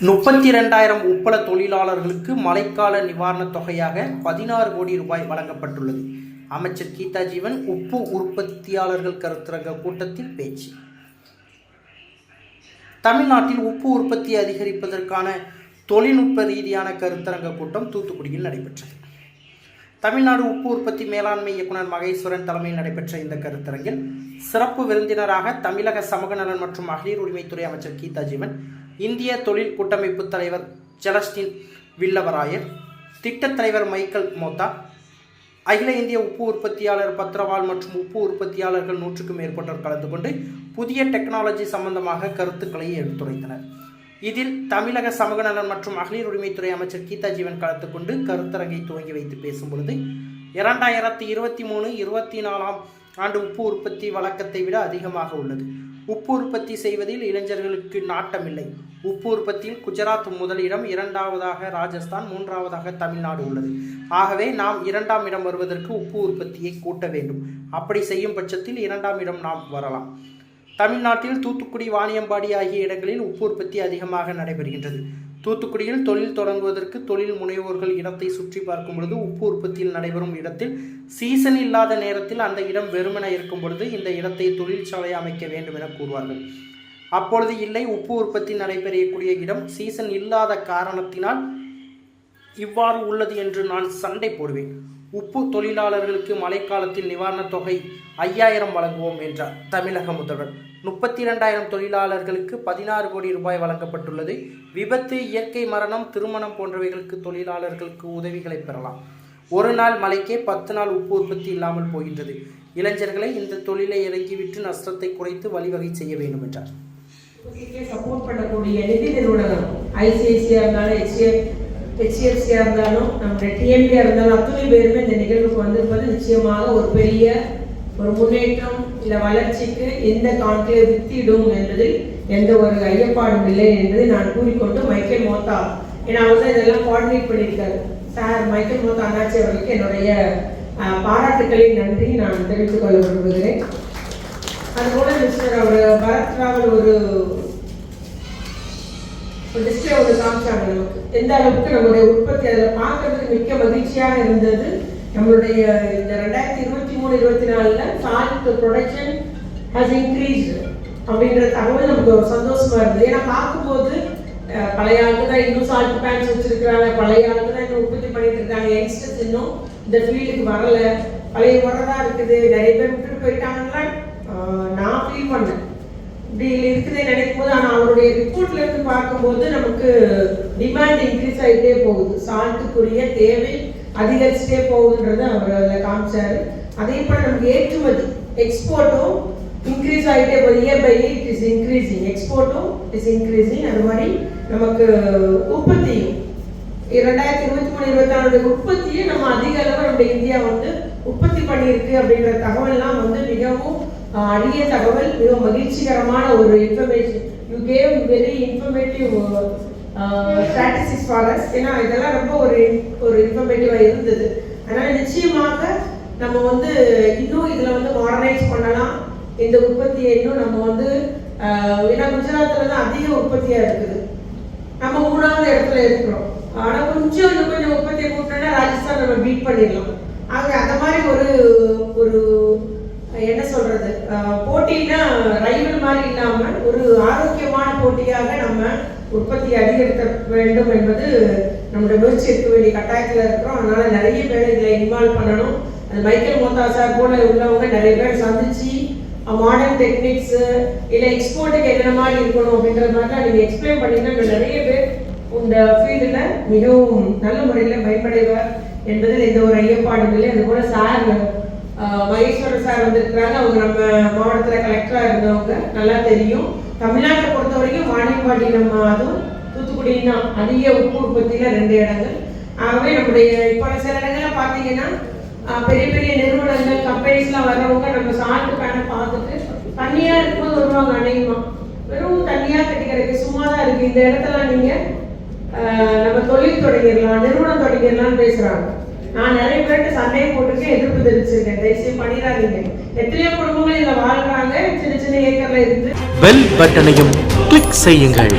32,000 உப்பள தொழிலாளர்களுக்கு மழைக்கால நிவாரணத் தொகையாக 16 கோடி ரூபாய் வழங்கப்பட்டுள்ளது. அமைச்சர் கீதா ஜீவன் உப்பு உற்பத்தியாளர்கள் கருத்தரங்க கூட்டத்தில் பேச்சு. தமிழ்நாட்டில் உப்பு உற்பத்தியை அதிகரிப்பதற்கான தொழில்நுட்ப ரீதியான கருத்தரங்க கூட்டம் தூத்துக்குடியில் நடைபெற்றது. தமிழ்நாடு உப்பு உற்பத்தி மேலாண்மை இயக்குனர் மகேஸ்வரன் தலைமையில் நடைபெற்ற இந்த கருத்தரங்கில் சிறப்பு விருந்தினராக தமிழக சமூக நலன் மற்றும் மகளிர் உரிமைத்துறை அமைச்சர் கீதா ஜீவன், இந்திய தொழில் கூட்டமைப்பு தலைவர் செலஸ்டின் வில்லவராயர், திட்டத் தலைவர் மைக்கேல் மோத்தா, அகில இந்திய உப்பு உற்பத்தியாளர் பத்ரவால் மற்றும் உப்பு உற்பத்தியாளர்கள் 100க்கும் மேற்பட்டோர் கலந்து கொண்டு புதிய டெக்னாலஜி சம்பந்தமாக கருத்துக்களை எடுத்துரைத்தனர். இதில் தமிழக சமூக நலன் மற்றும் மகளிர் உரிமைத்துறை அமைச்சர் கீதா ஜீவன் கலந்து கொண்டு கருத்தரங்கை துவங்கி வைத்து பேசும்பொழுது, 2023-24 ஆண்டு உப்பு உற்பத்தி வழக்கத்தை விட அதிகமாக உள்ளது. உப்பு உற்பத்தி செய்வதில் இளைஞர்களுக்கு நாட்டமில்லை. உப்பு உற்பத்தியில் குஜராத் முதலிடம், 2வதாக ராஜஸ்தான், 3வதாக தமிழ்நாடு உள்ளது. ஆகவே நாம் 2ஆம் இடம் வருவதற்கு உப்பு உற்பத்தியை கூட்ட வேண்டும். அப்படி செய்யும் பட்சத்தில் 2ஆம் இடம் நாம் வரலாம். தமிழ்நாட்டில் தூத்துக்குடி, வாணியம்பாடி ஆகிய இடங்களில் உப்பு உற்பத்தி அதிகமாக நடைபெறுகின்றது. தூத்துக்குடியில் தொழில் தொடங்குவதற்கு தொழில் முனைவோர்கள் இடத்தை சுற்றி பார்க்கும் பொழுது உப்பு உற்பத்தியில் நடைபெறும் இடத்தில் சீசன் இல்லாத நேரத்தில் அந்த இடம் வெறுமென இருக்கும் பொழுது இந்த இடத்தை தொழிற்சாலை அமைக்க வேண்டும் என கூறுவார்கள். அப்பொழுது இல்லை, உப்பு உற்பத்தி நடைபெறக்கூடிய இடம் சீசன் இல்லாத காரணத்தினால் இவ்வாறு உள்ளது என்று நான் சண்டை போடுவேன். உப்பு தொழிலாளர்களுக்கு மழைக்காலத்தில் நிவாரணத் தொகை 5,000 வழங்குவோம் என்றார் தமிழக முதல்வர். 32,000 தொழிலாளர்களுக்கு 16 கோடி ரூபாய் வழங்கப்பட்டுள்ளது. விபத்து, இயற்கை மரணம், திருமணம் போன்றவைகளுக்கு தொழிலாளர்களுக்கு உதவிகளை பெறலாம். ஒரு நாள் மழைக்கே 10 நாள் உப்பு உற்பத்தி இல்லாமல் போகின்றது. இளைஞர்களை இந்த தொழிலை இறங்கிவிட்டு நஷ்டத்தை குறைத்து வழிவகை செய்ய வேண்டும் என்றார். சப்போர்ட் பண்ணக்கூடிய நிதி நிறுவனங்கள் ஐசிஐசியா இருந்தாலும் ஹெச்டிஎஃப்சியா இருந்தாலும் நம்முடைய டிஎம்பியா இருந்தாலும் அத்தனை பேருமே இந்த நிகழ்வுக்கு வந்திருப்பது நிச்சயமாக ஒரு பெரிய ஒரு முன்னேற்றம் இல்லை வளர்ச்சிக்கு எந்த கான்கிளேவ் வித்திடும் என்பதில் எந்த ஒரு ஐயப்பாடும் இல்லை என்பதை நான் கூறிக்கொண்டு மைக்கேல் மோத்தா, ஏன்னா அவர் இதெல்லாம் கோஆர்டினேட் பண்ணியிருக்காரு சார், மைக்கேல் மோத்தா அண்ணாச்சி அவர்களுக்கு என்னுடைய பாராட்டுக்களை நன்றி நான் தெரிவித்துக் கொள்ள விரும்புகிறேன். அதுபோல மிஸ்டர் அவர் பரத் ராவல் ஒரு டிஸ்பிளே ஒன்று காமிச்சாங்க நமக்கு, எந்த அளவுக்கு நம்மளுடைய உற்பத்தி அதில் பார்க்கறதுக்கு மிக்க மகிழ்ச்சியாக இருந்தது. நம்மளுடைய இந்த 2023-24 சால்ட் ப்ரொடக்ஷன் ஹாஸ் இன்க்ரீஸ்டு அப்படின்ற தகவல் நமக்கு ஒரு சந்தோஷமா இருந்தது. ஏன்னா பார்க்கும்போது பழைய ஆளுக்கு தான் இன்னும் சால்ட் பேன்ஸ் வச்சிருக்கிறாங்க, பழைய ஆளுக்கு தான் இன்னும் உற்பத்தி பண்ணிட்டு இருக்காங்க, யங்ஸ்டர்ஸ் இன்னும் இந்த ஃபீல்டுக்கு வரல, பழைய முறைதான் இருக்குது, நிறைய பேர் விட்டுட்டு போயிட்டாங்கன்னா நான் ஃபீல் பண்ணேன். இப்படி இருக்குதே நினைக்கும் போது, ஆனால் அவருடைய ரிப்போர்ட்ல இருந்து பார்க்கும்போது நமக்கு டிமாண்ட் இன்க்ரீஸ் ஆகிட்டே போகுது, சால்ட்டுக்குரிய தேவை அதிகரிச்சுட்டே போகுதுன்றத அவர் அதில் காமிச்சாரு. அதே போல நமக்கு ஏற்றுமதி எக்ஸ்போர்ட்டும் இன்க்ரீஸ் ஆகிட்டே போகுது. Year by year it is increasing, எக்ஸ்போர்ட்டும் இஸ் இன்க்ரீசிங். அது மாதிரி நமக்கு உற்பத்தியும் 2023-24 உற்பத்தியை நம்ம அதிக அளவு நம்முடைய இந்தியா உற்பத்தி பண்ணியிருக்கு அப்படின்ற தகவல்லாம் மிகவும் அரிய தகவல், மிகவும் மகிழ்ச்சிகரமான ஒரு information. You gave very informative statistics for us. ஏன்னா இதெல்லாம் ரொம்ப ஒரு இன்ஃபர்மேட்டிவாக இருந்தது. அதனால் நிச்சயமாக நம்ம இன்னும் இதில் மாடர்னைஸ் பண்ணலாம் இந்த உற்பத்தியை இன்னும் நம்ம ஏன்னா குஜராத்தில் தான் அதிக உற்பத்தியாக இருக்குது, நம்ம 3வது இடத்துல இருக்கிறோம். ஆனால் இன்னும் கொஞ்சம் உற்பத்தியை கூட்டினா ராஜஸ்தான் நம்ம பீட் பண்ணிடலாம். ஆக அந்த மாதிரி ஒரு என்ன சொல்றது, போட்டினா ரைவல் மாதிரி இல்லாமல் ஒரு ஆரோக்கியமான போட்டியாக நம்ம உற்பத்தியை அதிகரிக்க வேண்டும் என்பது நம்முடைய முயற்சி இருக்க வேண்டிய கட்டாயத்தில் இருக்கிறோம். அதனால நிறைய பேர் இதில் இன்வால்வ் பண்ணணும். அது மைக்கேல் மோத்தா சார் போல உள்ளவங்க நிறைய பேர் சந்திச்சு மாடர்ன் டெக்னிக்ஸ் இல்லை எக்ஸ்போர்ட்டுக்கு என்னென்ன மாதிரி இருக்கணும் அப்படின்ற மாதிரிலாம் நீங்கள் எக்ஸ்பிளைன் பண்ணிங்கன்னா நிறைய பேர் இந்த ஃபீல்டில் மிகவும் நல்ல முறையில் பயன்படைவார் என்பதில் எந்த ஒரு ஐயப்பாடும் இல்லை. அதுபோல சார் மகேஸ்வரன் சார் வந்திருக்கிறாங்க, அவங்க நம்ம மாவட்டத்தில் கலெக்டராக இருந்தவங்க, நல்லா தெரியும். தமிழ்நாட்டை பொறுத்த வரைக்கும் வாணியம்பாடி நம்ம அதுவும் தூத்துக்குடின்னா அதிக உப்பு உற்பத்தியில் 2 இடங்கள். ஆகவே நம்முடைய இப்போ சில இடங்கள்லாம் பார்த்தீங்கன்னா பெரிய பெரிய நிறுவனங்கள் கம்பெனிஸ்லாம் வர்றவங்க நம்ம சால்ட் பேனை பார்த்துட்டு தண்ணியாக இருக்கும்போது வருவாங்க. அநேகமாக வெறும் தண்ணியாக கட்டி கிடக்கு, சும்மா தான் இருக்குது, இந்த இடத்துல நீங்கள் நம்ம தொழில் தொடங்கிடலாம், நிறுவனம் தொடங்கிடலாம்னு பேசுகிறாங்க. நான் நிறைய பேர்கிட்ட சண்டையை போட்டுருக்கேன், எதிர்ப்பு தெரிவிச்சிருக்கேன். தயவுசெய்து பண்ணிடாதீங்க. எத்தனையோ குடும்பங்கள் இதில் வாழ்றாங்க, சின்ன சின்ன ஏக்கர்ல இருந்து. பெல் பட்டனையும் கிளிக் செய்யுங்கள்.